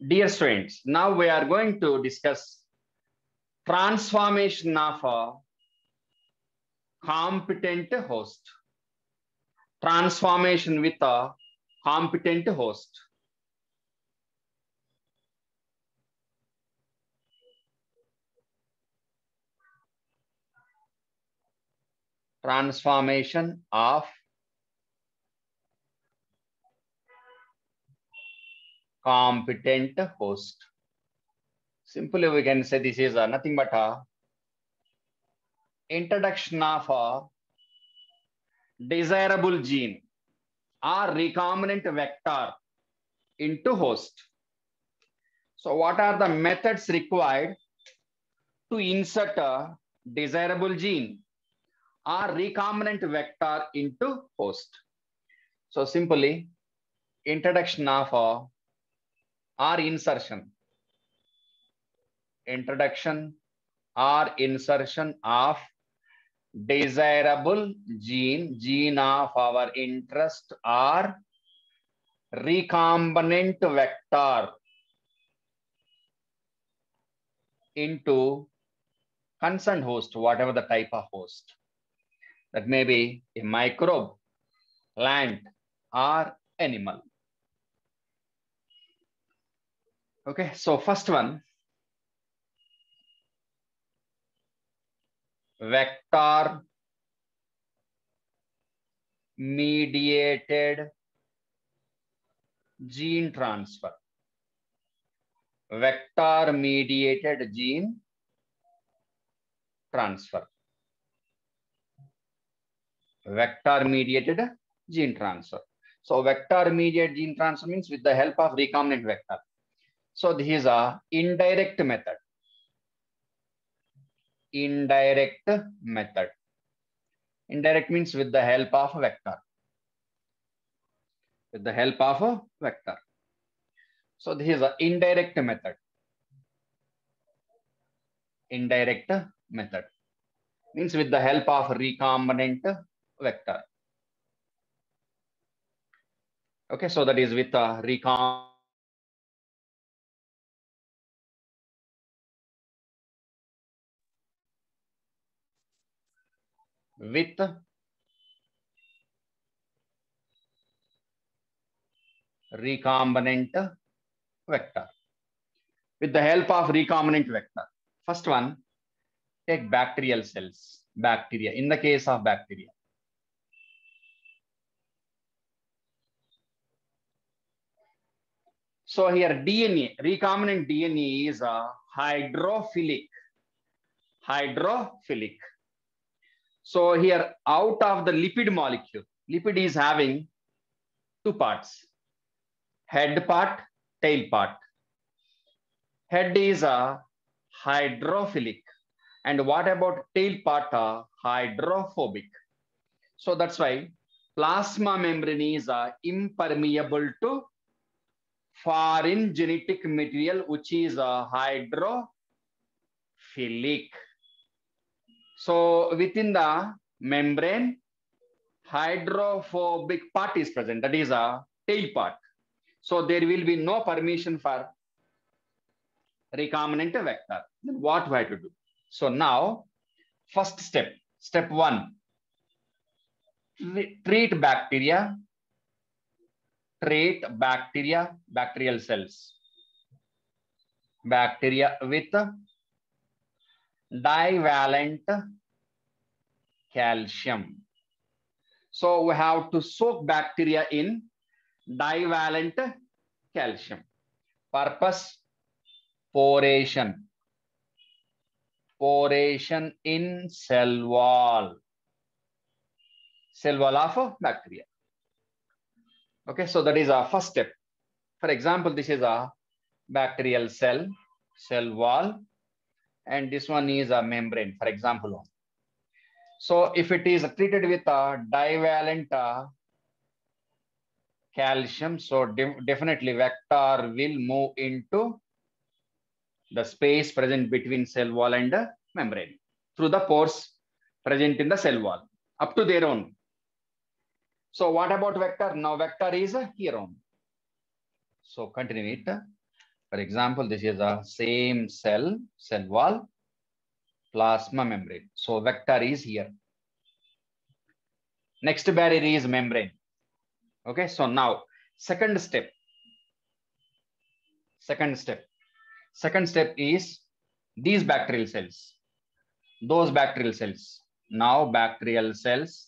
Dear students, now we are going to discuss transformation of a competent host. Transformation with a competent host. Transformation of competent host. Simply we can say this is nothing but a introduction of a desirable gene or recombinant vector into host. So what are the methods required to insert a desirable gene or recombinant vector into host? So simply introduction of or insertion. Introduction or insertion of desirable gene of our interest or recombinant vector into concerned host, whatever the type of host. That may be a microbe, plant, or animal. Okay, so first one, vector mediated gene transfer. Vector mediated gene transfer. Vector mediated gene transfer. So vector mediated gene transfer means with the help of recombinant vector. So this is a indirect method. Indirect method. Indirect means with the help of a vector. With the help of a vector. So this is an indirect method. Indirect method means with the help of recombinant vector. Okay, so that is with a recombinant with recombinant vector. With the help of recombinant vector. First one, take bacterial cells, bacteria, in the case of bacteria. So here DNA, recombinant DNA is a hydrophilic. Hydrophilic. So here out of the lipid molecule, lipid is having two parts, head part, tail part. Head is a hydrophilic. And what about tail part? Hydrophobic. So that's why plasma membrane is impermeable to foreign genetic material, which is hydrophilic. So within the membrane, hydrophobic part is present. That is a tail part. So there will be no permission for recombinant vector. Then what we have to do? So now, first step, step one, treat bacteria, bacterial cells, bacteria with divalent calcium. So we have to soak bacteria in divalent calcium. Purpose, poration. Poration in cell wall. Cell wall of bacteria. Okay, so that is our first step. For example, this is a bacterial cell wall, and this one is a membrane, for example. So if it is treated with a divalent calcium, so definitely vector will move into the space present between cell wall and membrane through the pores present in the cell wall up to their own. So what about vector? Now vector is here on. So continue it. For example, this is a same cell wall, plasma membrane. So vector is here. Next barrier is membrane. Okay, so now second step. Second step is these bacterial cells, those bacterial cells. Now bacterial cells,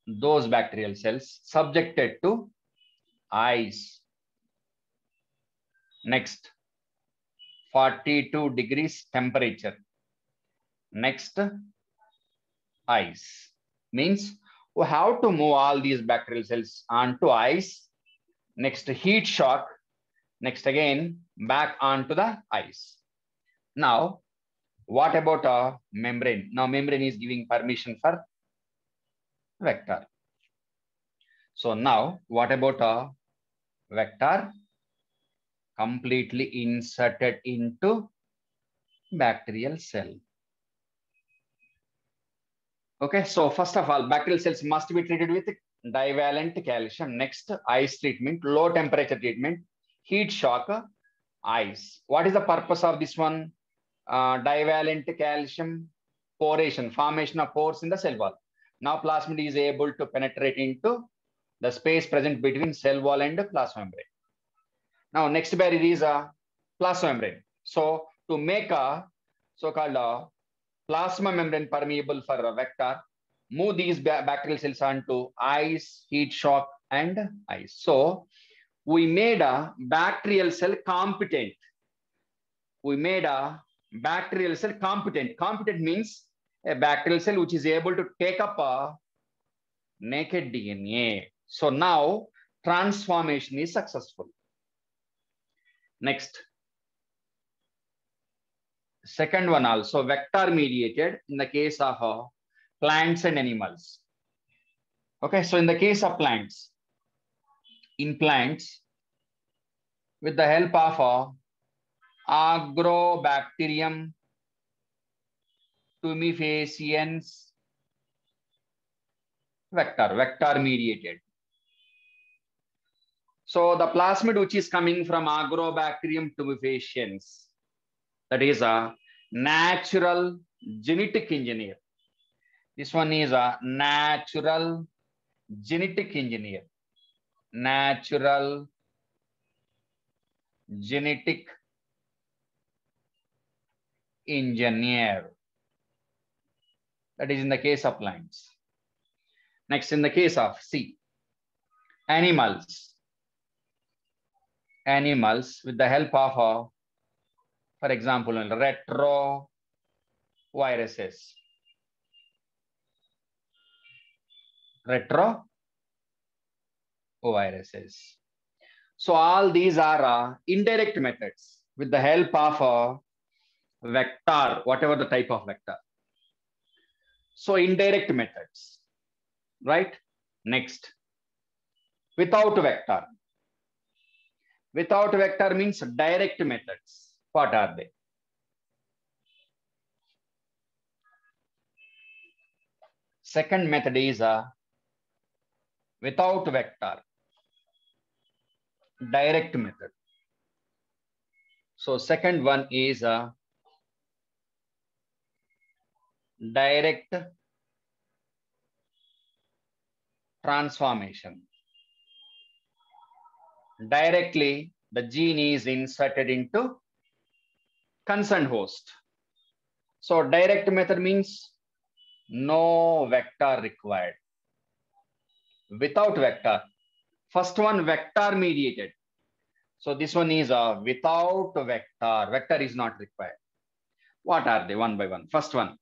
those bacterial cells subjected to ice. Next, 42 degrees temperature. Next, ice. Means we have to move all these bacterial cells onto ice. Next, heat shock. Next again, back onto the ice. Now, what about a membrane? Now, membrane is giving permission for vector. So now, what about a vector? Completely inserted into bacterial cell. Okay, so first of all, bacterial cells must be treated with divalent calcium. Next, ice treatment, low temperature treatment, heat shock, ice. What is the purpose of this one? Divalent calcium poration, formation of pores in the cell wall. Now plasmid is able to penetrate into the space present between cell wall and plasma membrane. Now next barrier is a plasma membrane. So to make a so-called plasma membrane permeable for a vector, move these bacterial cells onto ice, heat shock, and ice. So we made a bacterial cell competent. We made a bacterial cell competent. Competent means a bacterial cell which is able to take up a naked DNA. So now transformation is successful. Next, second one also vector mediated in the case of plants and animals. Okay, so in the case of plants, in plants, with the help of Agrobacterium tumefaciens, vector mediated. So the plasmid which is coming from Agrobacterium tumefaciens, that is a natural genetic engineer. This one is a natural genetic engineer. Natural genetic engineer. That is in the case of plants. Next, in the case of animals. Animals with the help of, for example, retroviruses. Retroviruses. So all these are indirect methods with the help of a vector, whatever the type of vector. So indirect methods, right? Next, without vector. Without vector means direct methods. What are they? Second method is without vector, direct method. So second one is direct transformation. Directly, the gene is inserted into concerned host. So direct method means no vector required. Without vector, first one vector mediated. So this one is without vector. Vector is not required. What are they one by one? First one,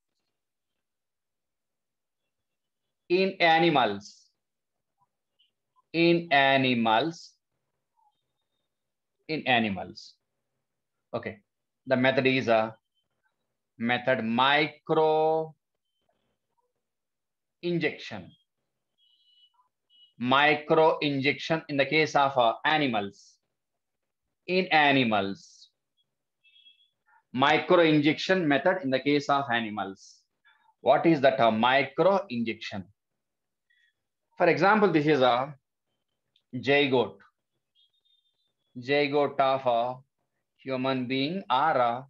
in animals. Okay, the method is method micro injection. Micro injection in the case of animals. In animals, micro injection method in the case of animals. What is that micro injection? For example, this is a zygote. zygote of a human being or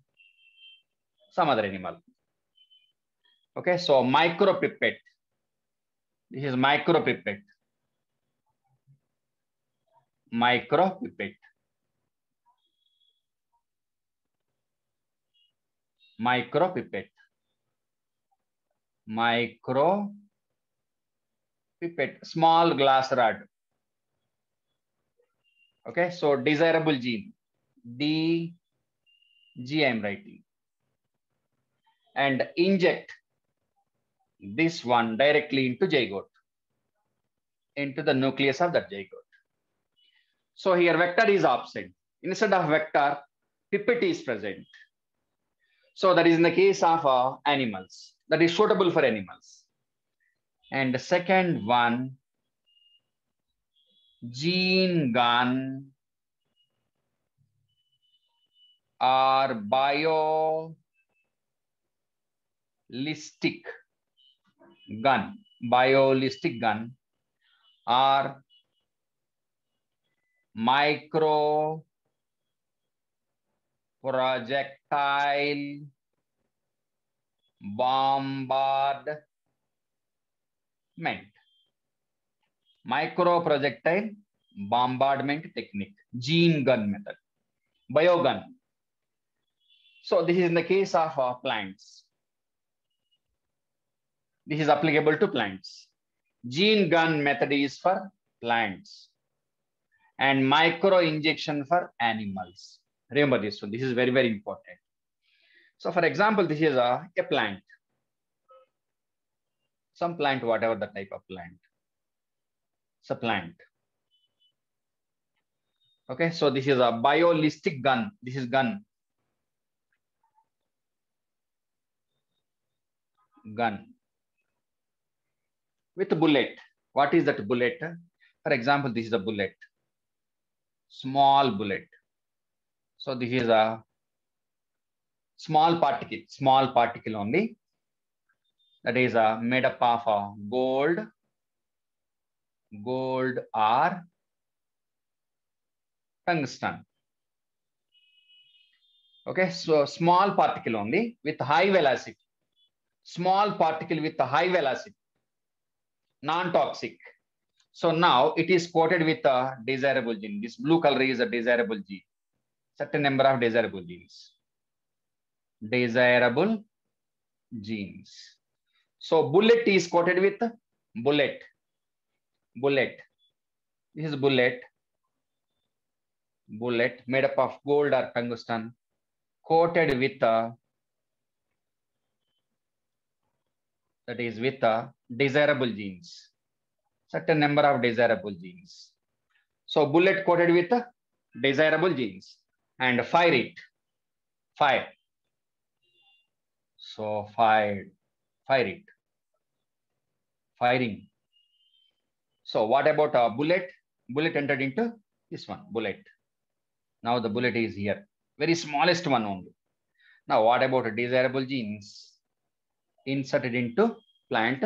some other animal. Okay, so micropipette. This is micropipette. Micropipette. Micropipette. Micropipette. Small glass rod. Okay, so desirable gene. DG I'm writing. And inject this one directly into zygote, into the nucleus of that zygote. So here vector is absent. Instead of vector, pipette is present. So that is in the case of animals. That is suitable for animals. And the second one, gene gun or biolistic gun. Biolistic gun or micro projectile bombardment. Micro projectile bombardment technique. Gene gun method. Biogun. So this is in the case of plants. This is applicable to plants. Gene gun method is for plants. And micro injection for animals. Remember this one. This is very, very important. So for example, this is a plant. Some plant, whatever the type of plant. It's a plant. Okay, so this is a biolistic gun. This is gun. Gun. With a bullet. What is that bullet? For example, this is a bullet. Small bullet. So this is a small particle only. That is made up of gold or tungsten. Okay, so small particle only with high velocity. Small particle with a high velocity. Non-toxic. So now it is coated with a desirable gene. This blue color is a desirable gene. Certain number of desirable genes. Desirable genes. So bullet is coated with bullet. Bullet. This is bullet. Bullet made up of gold or tungsten, coated with that is with desirable genes. Certain number of desirable genes. So bullet coated with desirable genes and fire it. Fire. So fire it. Firing. So what about a bullet? Bullet entered into this one, bullet. Now the bullet is here. Very smallest one only. Now what about desirable genes? Inserted into plant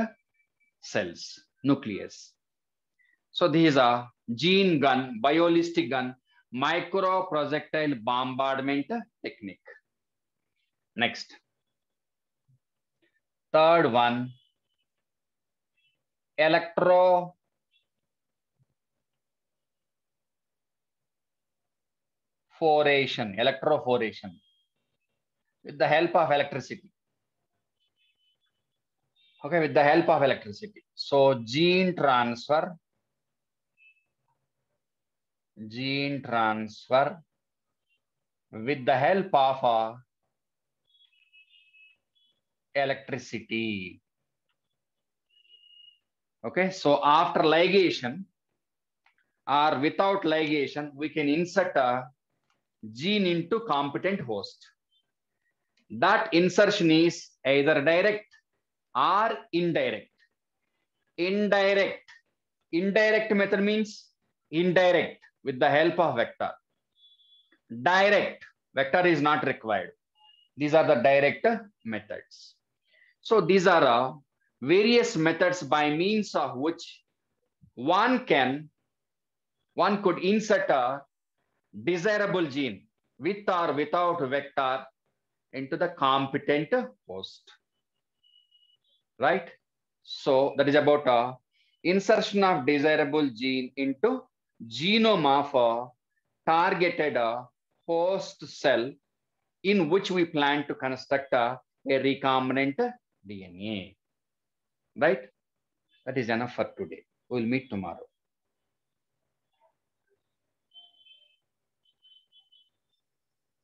cells, nucleus. So this is a gene gun, biolistic gun, micro projectile bombardment technique. Next. Third one, electrophoration. Electrophoration with the help of electricity. Okay, with the help of electricity. So gene transfer with the help of electricity. Okay, so after ligation or without ligation, we can insert a gene into competent host. That insertion is either direct or indirect. Indirect method means indirect with the help of vector. Direct vector is not required. These are the direct methods. So these are various methods by means of which one could insert a desirable gene with or without vector into the competent host, right? So that is about insertion of desirable gene into genome of a targeted host cell in which we plan to construct a recombinant DNA, right? That is enough for today. We'll meet tomorrow.